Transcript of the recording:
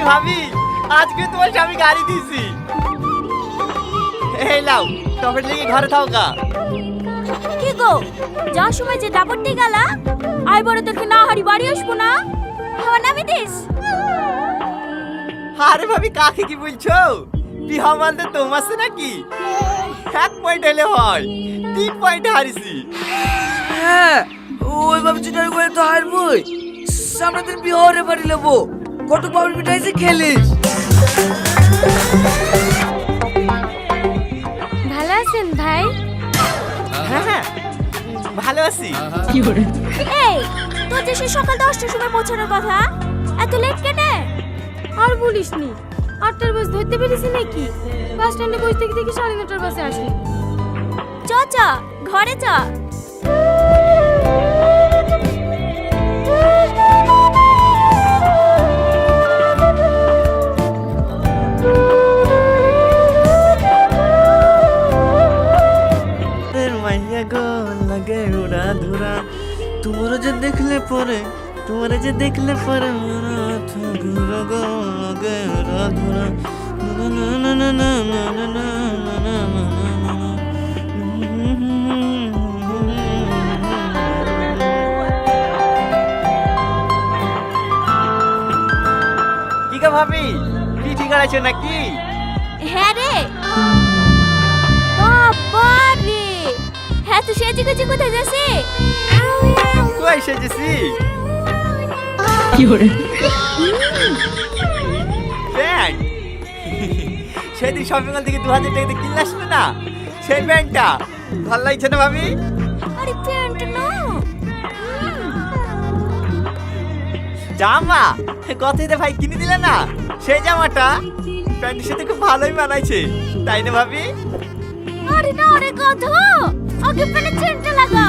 ভাবি আজকে তোমার স্বামী গাড়ি দিয়েছি। এই লাও টপের লেগে ঘরে থাও গা। কি গো যাওয়ার সময় যে দাপটটি গেলা আই বড় তোকে না হারি বাড়ি আসবো না হাওয়া নামি দিস। আরে ভাবি কাকে কি বলছো? বিহা মানতে তোমার সে নাকি 1 পয়েন্ট হলে হয়, 3 পয়েন্ট হারিছি। হ্যাঁ ওইভাবে চিটার করে তো হারবই। সামনে দিন বিহারে বাড়ি নেবো, কত পাউল মিঠাইছে খেলিস। ভালো আছেন ভাই? হ্যাঁ হ্যাঁ ভালো আছি। এই তোর যে সে সকাল 10টার সময় পৌঁছানোর কথা, এত লেট কেন? আর বলিসনি, 8টার বাস ধরতে পেরেছি নাকি? বাস স্ট্যান্ডে বসে থেকে দেখি 9:30টার বাসে আসি। চ চ ঘরে চ। মাইয়া গো লাগে উড়া ধুরা, তোমার যে দেখলে পরে মন ঘুরা গো লাগে উড়া ধুরা। কি গো ভাবি, কি ঠিক আছে নাকি? হ্যাঁ রে বাবা রে, হ্যাঁ তো সেজে গুজে কোথায় যাচ্ছে? কই সেজেছি? প্যান্ট সেদিন শপিং মল থেকে 2000 টাকা দিয়ে কিনলে আসলে না, সেই প্যান্টটা ভালো লাগছে না ভাবি? আরে প্যান্ট না জামা কথাইতে ভাই কিনে দিলে না, সেই জামাটা প্যান্টের সাথে খুব ভালোই মানাইছে, তাই না ভাবি? আরে না রে গাধা, আগে প্যান্টের চেনটা লাগা।